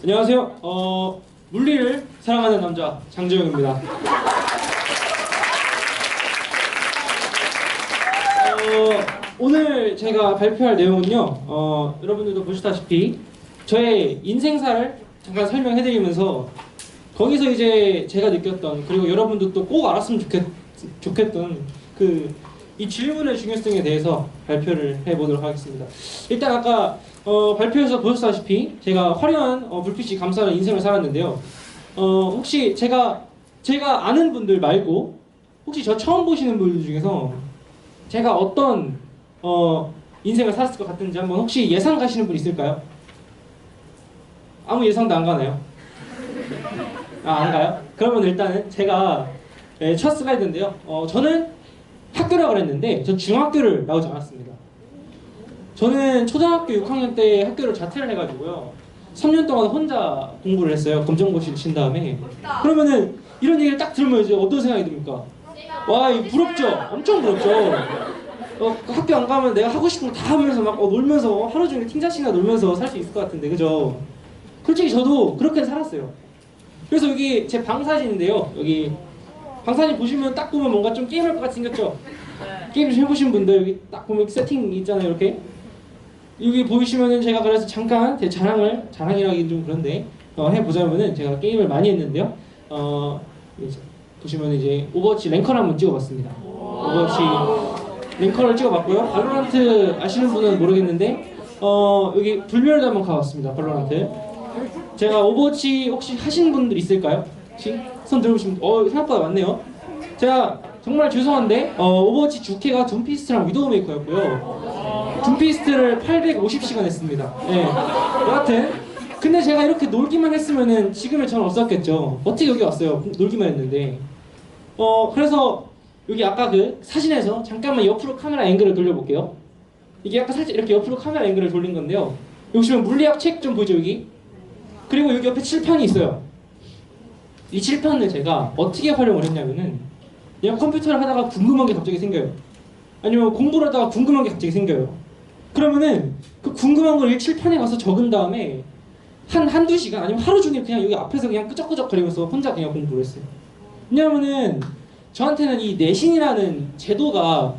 안녕하세요. 물리를 사랑하는 남자 장재영입니다. 오늘 제가 발표할 내용은요, 여러분들도 보시다시피 저의 인생사를 잠깐 설명해드리면서 거기서 이제 제가 느꼈던, 그리고 여러분들도 꼭 알았으면 좋겠던 이 질문의 중요성에 대해서 발표를 해보도록 하겠습니다. 일단 아까 발표에서 보셨다시피 제가 화려한 불빛이 감싸는 인생을 살았는데요. 혹시 제가 아는 분들 말고 혹시 저 처음 보시는 분들 중에서 제가 어떤 인생을 살았을 것 같은지 한번 혹시 예상 가시는 분 있을까요? 아무 예상도 안 가나요? 안 가요? 그러면 일단은 제가 첫 슬라이드인데요. 저는 학교라고 했는데 전 중학교를 나오지 않았습니다. 저는 초등학교 6학년 때 학교를 자퇴를 해가지고요, 3년 동안 혼자 공부를 했어요. 검정고시를 친 다음에. 그러면은 이런 얘기를 딱 들으면 이제 어떤 생각이 듭니까? 와, 이거 부럽죠? 엄청 부럽죠? 학교 안 가면 내가 하고 싶은 거 다 하면서 막 놀면서 하루 종일 팀자식이나 놀면서 살 수 있을 것 같은데, 그죠? 솔직히 저도 그렇게 살았어요. 그래서 여기 제 방사진인데요. 여기 방사진 보시면 딱 보면 뭔가 좀 게임할 것 같이 생겼죠? 게임 좀 해보신 분들 여기 딱 보면 세팅 있잖아요. 이렇게 여기 보이시면은 제가 그래서 잠깐 제 자랑이라기 좀 그런데 해보자면은 제가 게임을 많이 했는데요. 보시면 이제 오버워치 랭커를 한번 찍어봤습니다. 오버워치 랭커를 찍어봤고요. 발로란트 아시는 분은 모르겠는데 여기 불멸도 한번 가봤습니다. 발로란트. 제가 오버워치 혹시 하신 분들 있을까요? 혹시 손 들어보시면 생각보다 많네요. 제가 정말 죄송한데 오버워치 주캐가 둠피스트랑 위도우메이커였고요. 둠피스트를 850시간 했습니다. 네. 여하튼 근데 제가 이렇게 놀기만 했으면은 지금의 저는 없었겠죠. 어떻게 여기 왔어요? 놀기만 했는데. 그래서 여기 아까 그 사진에서 잠깐만 옆으로 카메라 앵글을 돌려볼게요. 이게 약간 살짝 이렇게 옆으로 카메라 앵글을 돌린 건데요. 여기 보시면 물리학 책 좀 보이죠, 여기? 그리고 여기 옆에 칠판이 있어요. 이 칠판을 제가 어떻게 활용을 했냐면은 그냥 컴퓨터를 하다가 궁금한 게 갑자기 생겨요. 아니면 공부를 하다가 궁금한 게 갑자기 생겨요. 그러면은 그 궁금한 걸 이 칠판에 가서 적은 다음에 한두 시간 아니면 하루 종일 그냥 여기 앞에서 그냥 끄적끄적 거리면서 혼자 그냥 공부를 했어요. 왜냐면은 저한테는 이 내신이라는 제도가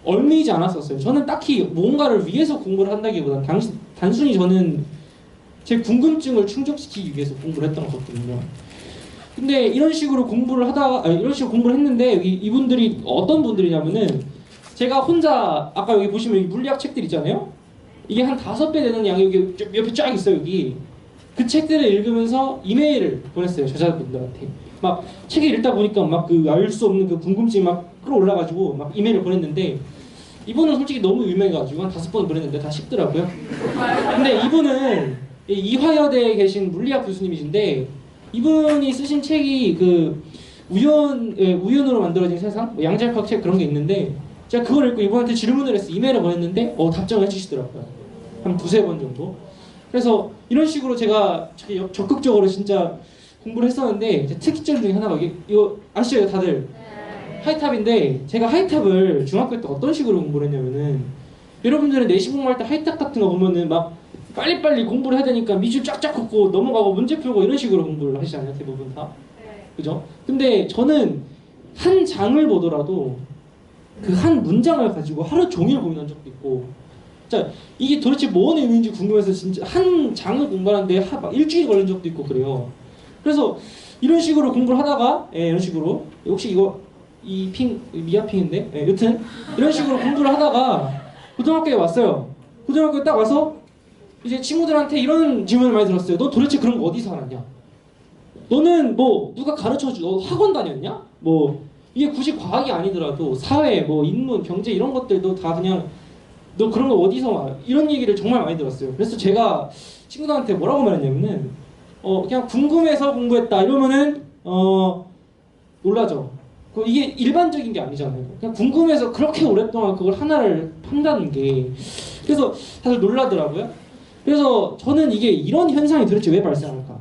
얽매이지 않았었어요. 저는 딱히 뭔가를 위해서 공부를 한다기보다는 단순히 저는 제 궁금증을 충족시키기 위해서 공부를 했던 거거든요. 근데 이런 식으로 공부를 했는데 여기 이분들이 어떤 분들이냐면은 제가 혼자 아까 여기 보시면 여기 물리학 책들 있잖아요. 이게 한 5배 되는 양이 여기 옆에 쫙 있어요. 여기 그 책들을 읽으면서 이메일을 보냈어요. 저자분들한테. 막 책을 읽다 보니까 막 그 알 수 없는 그 궁금증이 막 끌어올라가지고 막 이메일을 보냈는데, 이분은 솔직히 너무 유명해가지고 한 5번 보냈는데 다 식더라고요. 근데 이분은 이화여대에 계신 물리학 교수님이신데, 이분이 쓰신 책이 그 우연으로 만들어진 세상, 뭐 양자역학 책 그런 게 있는데, 제가 그걸 읽고 이분한테 질문을 해서 이메일을 보냈는데 답장을 해주시더라고요. 한 2-3번 정도. 그래서 이런 식으로 제가 적극적으로 진짜 공부를 했었는데, 특이점 중에 하나가 이거 아시죠 다들? 하이탑인데, 제가 하이탑을 중학교 때 어떤 식으로 공부를 했냐면은, 여러분들은 내신 공부할 때 하이탑 같은 거 보면은 막 빨리빨리 공부를 해야 되니까 미줄 쫙쫙 긋고 넘어가고 문제 풀고 이런 식으로 공부를 하시잖아요, 대부분 다. 그죠? 근데 저는 한 장을 보더라도 그 한 문장을 가지고 하루 종일 고민한 적도 있고, 자, 이게 도대체 뭔 의미인지 궁금해서 진짜 한 장을 공부하는데 막 일주일 걸린 적도 있고 그래요. 그래서 이런 식으로 공부를 하다가 이런 식으로, 혹시 이거 미아핑인데 여튼 이런 식으로 공부를 하다가 고등학교에 왔어요. 고등학교에 딱 와서 이제 친구들한테 이런 질문을 많이 들었어요. 너 도대체 그런 거 어디서 알았냐? 너는 뭐 누가 가르쳐줘? 너 학원 다녔냐? 뭐 이게 굳이 과학이 아니더라도 사회, 뭐 인문, 경제 이런 것들도 다 그냥 너 그런 거 어디서 알아? 이런 얘기를 정말 많이 들었어요. 그래서 제가 친구들한테 뭐라고 말했냐면은 그냥 궁금해서 공부했다 이러면은 놀라죠. 이게 일반적인 게 아니잖아요. 그냥 궁금해서 그렇게 오랫동안 그걸 하나를 판다는 게, 그래서 다들 놀라더라고요. 그래서 저는 이게 이런 현상이 도대체 왜 발생할까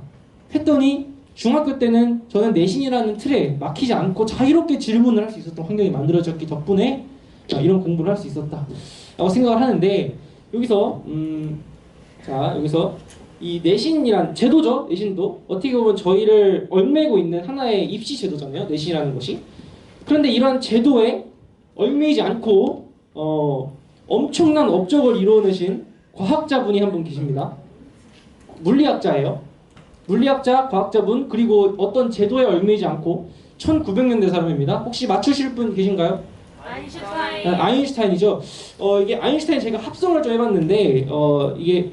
했더니, 중학교 때는 저는 내신이라는 틀에 막히지 않고 자유롭게 질문을 할 수 있었던 환경이 만들어졌기 덕분에 이런 공부를 할 수 있었다 라고 생각을 하는데, 여기서 이 내신이란 제도죠. 내신도 어떻게 보면 저희를 얽매고 있는 하나의 입시 제도잖아요. 내신이라는 것이. 그런데 이러한 제도에 얽매이지 않고 엄청난 업적을 이루어내신 과학자분이 한 분 계십니다. 물리학자예요. 물리학자, 과학자분, 그리고 어떤 제도에 얽매이지 않고 1900년대 사람입니다. 혹시 맞추실 분 계신가요? 아인슈타인. 아인슈타인이죠. 이게 아인슈타인 제가 합성을 좀 해봤는데 이게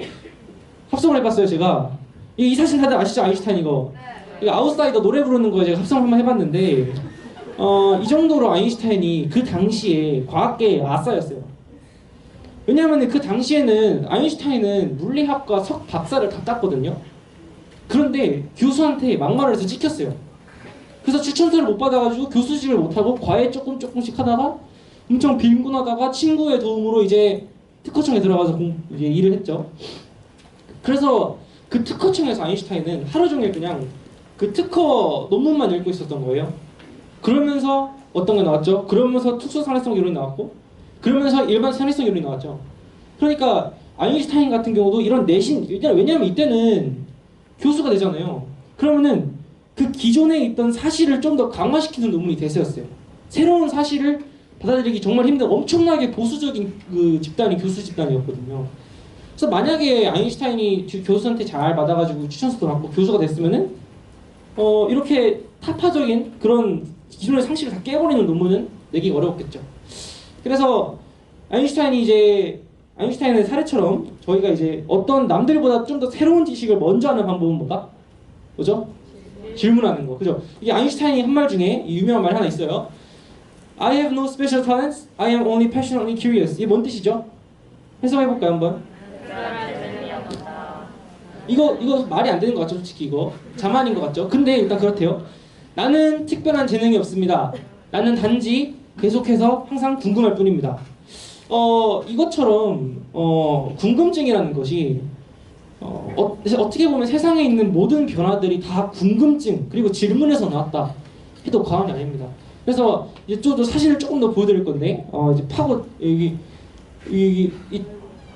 합성을 해봤어요 제가. 이 사진 다들 아시죠? 아인슈타인 이거. 이거 아웃사이더 노래 부르는 거 제가 합성을 한번 해봤는데 이 정도로 아인슈타인이 그 당시에 과학계의 아싸였어요. 왜냐하면 그 당시에는 아인슈타인은 물리학과 석 박사를 다 땄거든요. 그런데 교수한테 막말을 해서 찍혔어요. 그래서 추천서를 못 받아가지고 교수직을 못하고 과외 조금씩 하다가 엄청 빈곤하다가 친구의 도움으로 이제 특허청에 들어가서 이제 일을 했죠. 그래서 그 특허청에서 아인슈타인은 하루 종일 그냥 그 특허 논문만 읽고 있었던 거예요. 그러면서 어떤 게 나왔죠? 그러면서 특수산해성 이론이 나왔고 그러면서 일반 산해성 이론이 나왔죠. 그러니까 아인슈타인 같은 경우도 이런 내신, 왜냐하면 이때는 교수가 되잖아요. 그러면은 그 기존에 있던 사실을 좀 더 강화시키는 논문이 대세였어요. 새로운 사실을 받아들이기 정말 힘든 엄청나게 보수적인 그 집단이 교수 집단이었거든요. 그래서 만약에 아인슈타인이 교수한테 잘 받아가지고 추천서도 받고 교수가 됐으면은 이렇게 타파적인 그런 기존의 상식을 다 깨버리는 논문은 내기 어려웠겠죠. 그래서 아인슈타인의 사례처럼 저희가 이제 어떤 남들보다 좀 더 새로운 지식을 먼저 하는 방법은 뭐죠? 질문하는 거. 그죠? 이게 아인슈타인이 한 말 중에 유명한 말 하나 있어요. I have no special talents. I am only passionately curious. 이게 뭔 뜻이죠? 해석해볼까요, 한번? 이거 말이 안 되는 것 같죠, 솔직히 이거. 자만인 것 같죠? 근데 일단 그렇대요. 나는 특별한 재능이 없습니다. 나는 단지 계속해서 항상 궁금할 뿐입니다. 이것처럼 궁금증이라는 것이 어떻게 보면 세상에 있는 모든 변화들이 다 궁금증 그리고 질문에서 나왔다 해도 과언이 아닙니다. 그래서 이쪽도 사실을 조금 더 보여드릴 건데 이제 파고 여기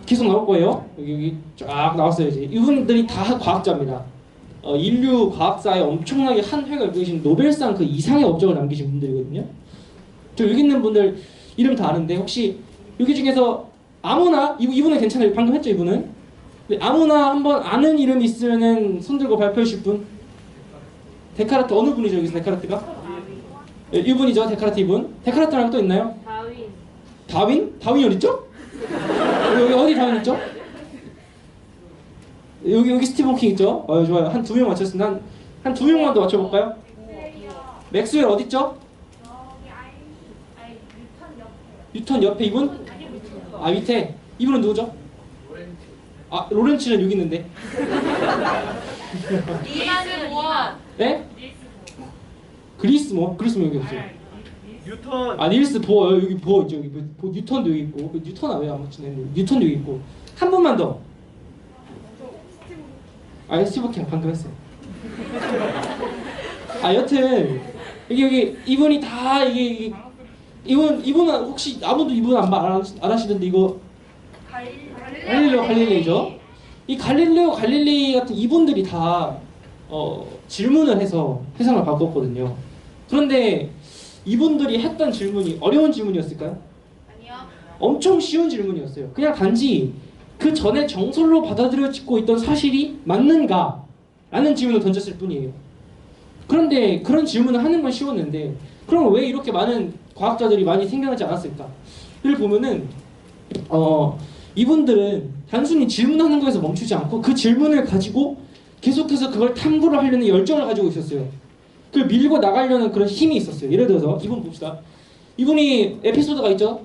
계속 나올 거예요. 여기 쫙 나왔어요. 이제 이분들이 다 과학자입니다. 인류 과학사에 엄청나게 한 획을 그으신 노벨상 그 이상의 업적을 남기신 분들이거든요. 저 여기 있는 분들 이름 다 아는데 혹시 여기 중에서 아무나 이분은 괜찮아요. 방금 했죠 이분은. 아무나 한번 아는 이름 있으면은 손들고 발표해 주실 분. 데카르트 어느 분이죠 여기서 데카르트가? 네, 이분이죠 데카르트 이분. 데카르트 말고 또 있나요? 다윈? 다윈이 어디 있죠? 여기 어디 다윈 있죠? 여기 스티븐 호킹 있죠? 좋아요. 한 2명 맞췄습니다. 한 2명만 더 맞춰볼까요? 맥스웰 어디 있죠? 뉴턴 옆에 이분? 밑에 이분은 누구죠? 로렌츠는 여기 있는데. 리스 모어. 네? 그리스 뭐 여기 없어요. 뉴턴. 닐스 보어 여기 보어 있죠. 여기 뉴턴도 여기 있고 뉴턴 왜 안 맞추네? 뉴턴도 여기 있고 한 분만 더. 스티브 킹 방금 했어요. 여튼 여기 이분이 다 이게 이분은 혹시 아무도 이분 안 아시던데 이거 갈릴레오 갈릴레이죠. 이 갈릴레오 갈릴레이 같은 이분들이 다 질문을 해서 세상을 바꿨거든요. 그런데 이분들이 했던 질문이 어려운 질문이었을까요? 아니요. 엄청 쉬운 질문이었어요. 그냥 단지 그 전에 정설로 받아들여지고 있던 사실이 맞는가? 라는 질문을 던졌을 뿐이에요. 그런데 그런 질문을 하는 건 쉬웠는데 그럼 왜 이렇게 많은 과학자들이 많이 생겨나지 않았을까? 를 보면은 이분들은 단순히 질문하는 거에서 멈추지 않고 그 질문을 가지고 계속해서 그걸 탐구를 하려는 열정을 가지고 있었어요. 그걸 밀고 나가려는 그런 힘이 있었어요. 예를 들어서 이분 봅시다. 이분이 에피소드가 있죠.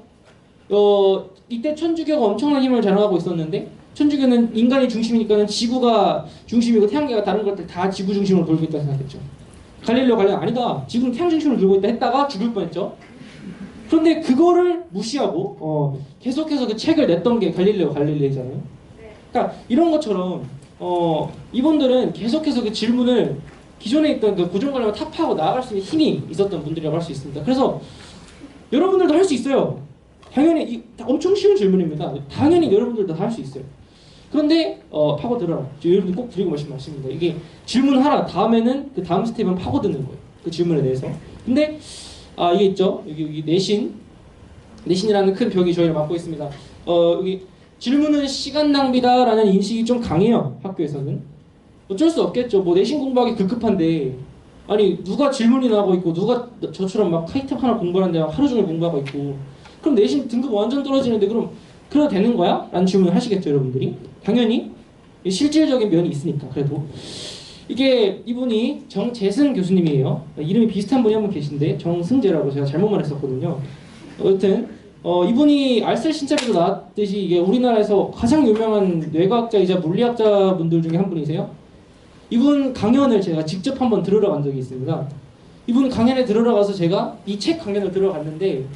이때 천주교가 엄청난 힘을 자랑하고 있었는데 천주교는 인간이 중심이니까는 지구가 중심이고 태양계가 다른 것들 다 지구 중심으로 돌고 있다고 생각했죠. 갈릴레오 아니다. 지구는 태양 중심으로 돌고 있다 했다가 죽을 뻔했죠. 그런데 그거를 무시하고 계속해서 그 책을 냈던 게 갈릴레오 갈릴레이잖아요. 그러니까 이런 것처럼 이분들은 계속해서 그 질문을 기존에 있던 그 고정관념을 타파하고 나아갈 수 있는 힘이 있었던 분들이라고 할 수 있습니다. 그래서 여러분들도 할 수 있어요. 당연히 엄청 쉬운 질문입니다. 당연히 여러분들도 다 할 수 있어요. 그런데 파고들어라. 여러분 꼭 드리고 싶은 말씀입니다. 이게 질문하라. 다음에는 그 다음 스텝은 파고드는 거예요. 그 질문에 대해서. 근데 이게 있죠. 여기 내신이라는 큰 벽이 저희를 막고 있습니다. 여기 질문은 시간 낭비다라는 인식이 좀 강해요. 학교에서는. 어쩔 수 없겠죠. 뭐 내신 공부하기 급급한데 아니 누가 질문이나 하고 있고 누가 저처럼 막 카이트 하나 공부하는데 하루 종일 공부하고 있고 그럼 내신 등급 완전 떨어지는데 그럼 그래도 되는 거야? 라는 질문을 하시겠죠 여러분들이. 당연히 실질적인 면이 있으니까. 그래도 이게 이분이 정재승 교수님이에요. 이름이 비슷한 분이 한 분 계신데 정승재라고 제가 잘못 말했었거든요. 여튼 이분이 알쓸 신짜기도 나왔듯이 이게 우리나라에서 가장 유명한 뇌과학자이자 물리학자 분들 중에 한 분이세요. 이분 강연을 제가 직접 한번 들으러 간 적이 있습니다. 이분 강연에 들으러 가서 제가 이 책 강연을 들어갔는데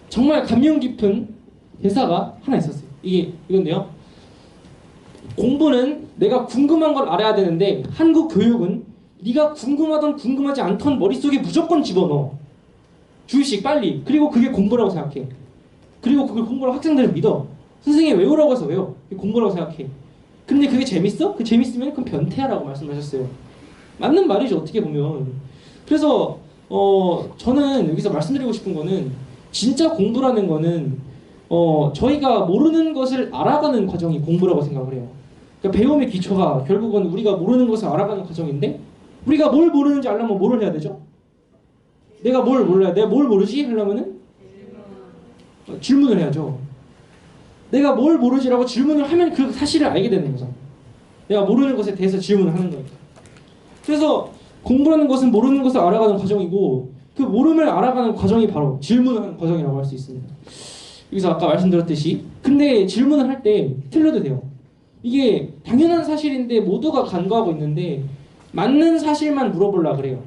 정말 감명 깊은 대사가 하나 있었어요. 이건데요. 공부는 내가 궁금한 걸 알아야 되는데 한국 교육은 네가 궁금하던 궁금하지 않던 머릿속에 무조건 집어넣어. 주의식 빨리. 그리고 그게 공부라고 생각해. 그리고 그걸 공부라고 학생들을 믿어. 선생님이 외우라고 해서 외워. 그게 공부라고 생각해. 근데 그게 재밌어? 그 재밌으면 그건 변태야라고 말씀하셨어요. 맞는 말이죠 어떻게 보면. 그래서 저는 여기서 말씀드리고 싶은 거는 진짜 공부라는 거는 저희가 모르는 것을 알아가는 과정이 공부라고 생각을 해요. 그러니까 배움의 기초가 결국은 우리가 모르는 것을 알아가는 과정인데 우리가 뭘 모르는지 알려면 뭐를 해야 되죠? 내가 뭘 몰라야 내가 뭘 모르지? 하려면은 질문을 해야죠. 내가 뭘 모르지라고 질문을 하면 그 사실을 알게 되는 거죠. 내가 모르는 것에 대해서 질문을 하는 거니까. 그래서 공부라는 것은 모르는 것을 알아가는 과정이고 그 모름을 알아가는 과정이 바로 질문을 하는 과정이라고 할 수 있습니다. 여기서 아까 말씀드렸듯이 근데 질문을 할 때 틀려도 돼요. 이게 당연한 사실인데 모두가 간과하고 있는데 맞는 사실만 물어보려고 그래요.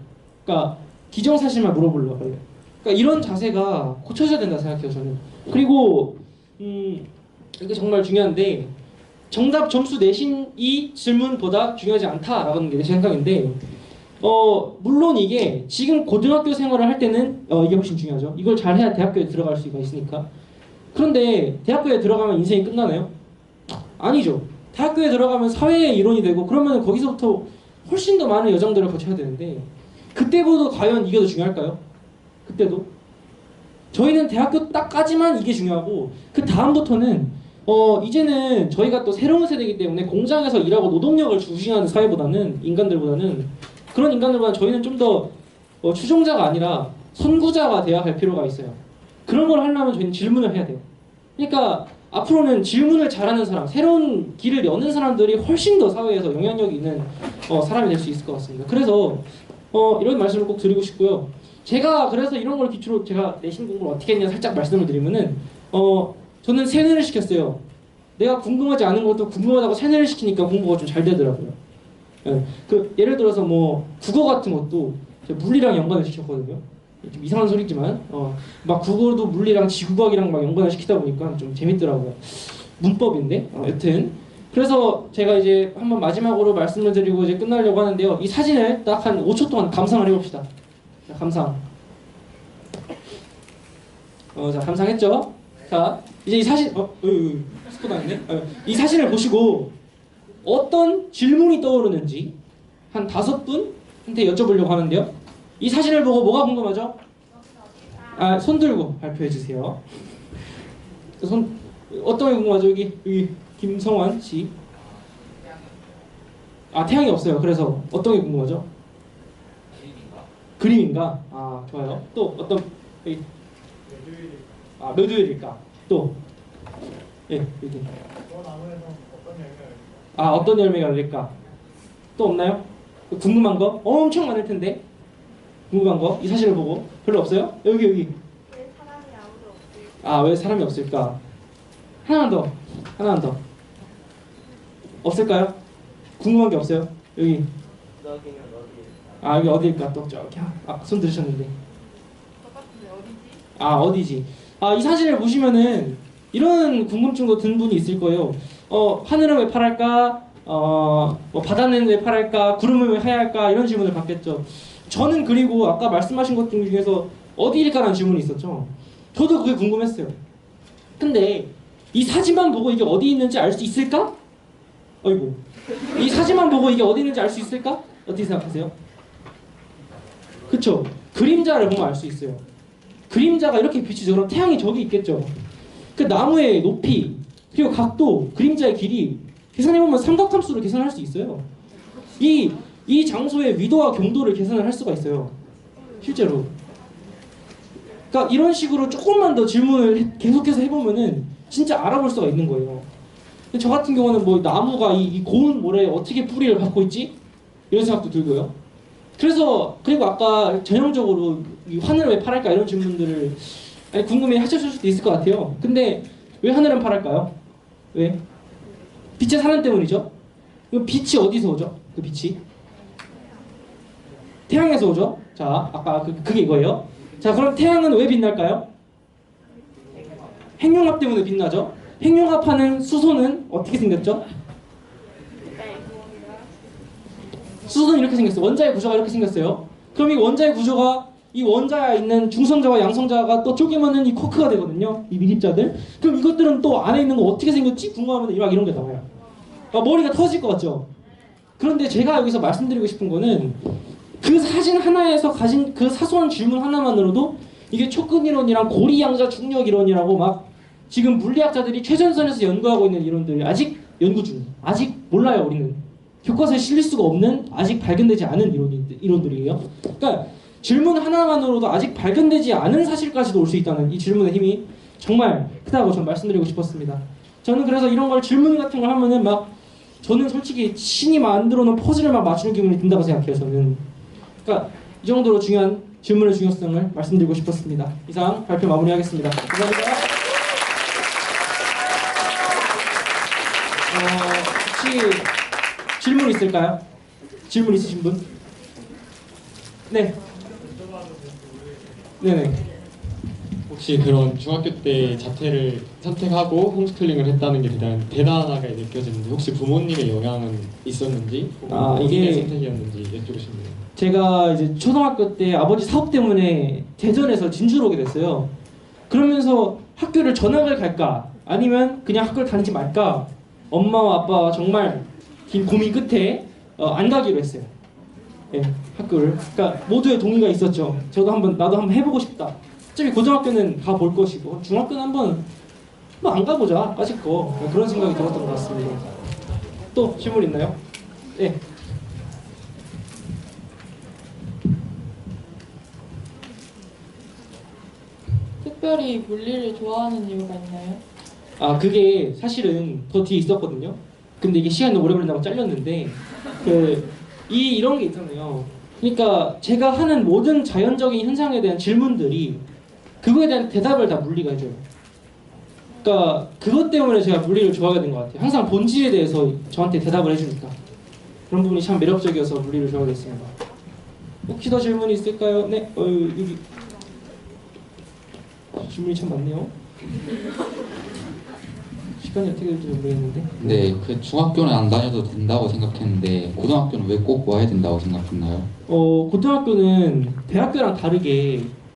그러니까 기정사실만 물어보려고 그래요. 그러니까 이런 자세가 고쳐져야 된다 생각해요 저는. 그리고 이게 정말 중요한데 정답 점수 내신이 질문보다 중요하지 않다라는 게 제 생각인데 물론 이게 지금 고등학교 생활을 할 때는 이게 훨씬 중요하죠. 이걸 잘해야 대학교에 들어갈 수가 있으니까. 그런데 대학교에 들어가면 인생이 끝나나요? 아니죠. 대학교에 들어가면 사회의 일원이 되고 그러면 거기서부터 훨씬 더 많은 여정들을 거쳐야 되는데 그때보다 과연 이게 더 중요할까요? 그때도? 저희는 대학교 딱까지만 이게 중요하고 그 다음부터는 이제는 저희가 또 새로운 세대이기 때문에 공장에서 일하고 노동력을 중시하는 사회보다는 그런 인간들보다는 저희는 좀 더 추종자가 아니라 선구자가 되어야 할 필요가 있어요. 그런 걸 하려면 저희는 질문을 해야 돼요. 그러니까 앞으로는 질문을 잘하는 사람, 새로운 길을 여는 사람들이 훨씬 더 사회에서 영향력이 있는 사람이 될 수 있을 것 같습니다. 그래서 이런 말씀을 꼭 드리고 싶고요. 제가 그래서 이런 걸 기초로 제가 내신 공부를 어떻게 했냐 살짝 말씀을 드리면은 저는 세뇌를 시켰어요. 내가 궁금하지 않은 것도 궁금하다고 세뇌를 시키니까 공부가 좀 잘 되더라고요. 예를 들어서 뭐 국어 같은 것도 제가 물리랑 연관을 시켰거든요. 좀 이상한 소리지만 막 국어도 물리랑 지구과학이랑 막 연관을 시키다 보니까 좀 재밌더라고요. 문법인데 여튼 그래서 제가 이제 한번 마지막으로 말씀을 드리고 이제 끝나려고 하는데요. 이 사진을 딱 한 5초 동안 감상을 해봅시다. 자, 감상. 자, 감상했죠? 자, 이제 이 사진 스포 당했네. 이 사진을 보시고 어떤 질문이 떠오르는지 한 5분한테 여쭤보려고 하는데요. 이 사진을 보고 뭐가 궁금하죠? 손 들고 발표해 주세요. 어떤 게 궁금하죠? 여기 김성환 씨. 태양이 없어요. 그래서 어떤 게 궁금하죠? 그림인가? 좋아요. 또 어떤 몇 요일일까? 또 여기. 어떤 열매가 열릴까? 또 없나요? 궁금한 거? 엄청 많을 텐데. 궁금한 거? 이 사진을 보고 별로 없어요? 여기. 왜 사람이 아무도 없지? 왜 사람이 없을까? 하나만 더. 없을까요? 궁금한 게 없어요? 여기. 여기 어디일까? 또 저기. 손 들으셨는데. 똑같은데 어디지? 어디지? 이 사진을 보시면은 이런 궁금증도 든 분이 있을 거예요. 하늘은 왜 파랄까? 뭐 바다는 왜 파랄까? 구름은 왜 하얄까? 이런 질문을 받겠죠. 저는 그리고 아까 말씀하신 것 중에서 어디일까라는 질문이 있었죠. 저도 그게 궁금했어요. 근데 이 사진만 보고 이게 어디 있는지 알 수 있을까? 아이고. 이 사진만 보고 이게 어디 있는지 알 수 있을까? 어떻게 생각하세요? 그쵸? 그림자를 보면 알 수 있어요. 그림자가 이렇게 비치죠. 그럼 태양이 저기 있겠죠. 그 나무의 높이, 그리고 각도, 그림자의 길이 계산해보면 삼각함수를 계산할 수 있어요. 이 장소의 위도와 경도를 계산을 할 수가 있어요. 실제로. 그러니까 이런 식으로 조금만 더 질문을 계속해서 해보면은 진짜 알아볼 수가 있는 거예요. 근데 저 같은 경우는 뭐 나무가 이 고운 모래에 어떻게 뿌리를 받고 있지? 이런 생각도 들고요. 그리고 아까 전형적으로 이 하늘을 왜 파랄까 이런 질문들을 궁금해 하셨을 수도 있을 것 같아요. 근데 왜 하늘은 파랄까요? 왜? 빛의 산란 때문이죠. 그 빛이 어디서 오죠? 그 빛이 태양에서 오죠. 자, 아까 그게 이거예요. 자, 그럼 태양은 왜 빛날까요? 핵융합 때문에 빛나죠. 핵융합하는 수소는 어떻게 생겼죠? 수소는 이렇게 생겼어요. 원자의 구조가 이렇게 생겼어요. 그럼 이 원자의 구조가 이 원자에 있는 중성자와 양성자가 또 쪼개면은 이 코크가 되거든요. 이 미립자들. 그럼 이것들은 또 안에 있는 거 어떻게 생겼지? 궁금하면 막 이런 게 나와요. 머리가 터질 것 같죠? 그런데 제가 여기서 말씀드리고 싶은 거는 그 사진 하나에서 가진 그 사소한 질문 하나만으로도 이게 촉근 이론이랑 고리 양자 중력 이론이라고 막 지금 물리학자들이 최전선에서 연구하고 있는 이론들이 아직 연구 중. 아직 몰라요, 우리는. 교과서에 실릴 수가 없는 아직 발견되지 않은 이론들이에요. 그러니까 질문 하나만으로도 아직 발견되지 않은 사실까지도 올 수 있다는 이 질문의 힘이 정말 크다고 저는 말씀드리고 싶었습니다. 저는 그래서 이런 걸 질문 같은 걸 하면은 막 저는 솔직히 신이 만들어 놓은 퍼즐을 막 맞추는 기분이 든다고 생각해요. 저는. 그러니까 이 정도로 중요한 질문의 중요성을 말씀드리고 싶었습니다. 이상 발표 마무리하겠습니다. 감사합니다. 혹시 질문 있을까요? 질문 있으신 분? 네. 네네. 혹시 그런 중학교 때 자퇴를 선택하고 홈스쿨링을 했다는 게 대단하게 느껴지는데 혹시 부모님의 영향은 있었는지 본인의 선택이었는지 여쭤보고 싶네요. 제가 이제 초등학교 때 아버지 사업 때문에 대전에서 진주로 오게 됐어요. 그러면서 학교를 전학을 갈까 아니면 그냥 학교를 다니지 말까 엄마와 아빠와 정말 긴 고민 끝에 안 가기로 했어요. 예, 학교를. 그러니까 모두의 동의가 있었죠. 나도 한번 해보고 싶다. 어차피 고등학교는 가볼 것이고 중학교는 한번 뭐 안 가보자 빠질 거 그런 생각이 들었던 것 같습니다. 또 질문 있나요? 네. 특별히 물리를 좋아하는 이유가 있나요? 그게 사실은 더 뒤에 있었거든요. 근데 이게 시간이 너무 오래 걸린다고 잘렸는데 이런 게 있잖아요. 그러니까 제가 하는 모든 자연적인 현상에 대한 질문들이 그거에 대한 대답을 다 물리가 해줘요. 그러니까 그것 때문에 제가 물리를 좋아하게 된 것 같아요. 항상 본질에 대해서 저한테 대답을 해주니까 그런 부분이 참 매력적이어서 물리를 좋아하게 됐습니다. 혹시 더 질문이 있을까요? 네, 여기 질문이 참 많네요. 시간이 어떻게 될지 모르겠는데. 네, 그 중학교는 안 다녀도 된다고 생각했는데 고등학교는 왜 꼭 와야 된다고 생각했나요? 고등학교는 대학교랑 다르게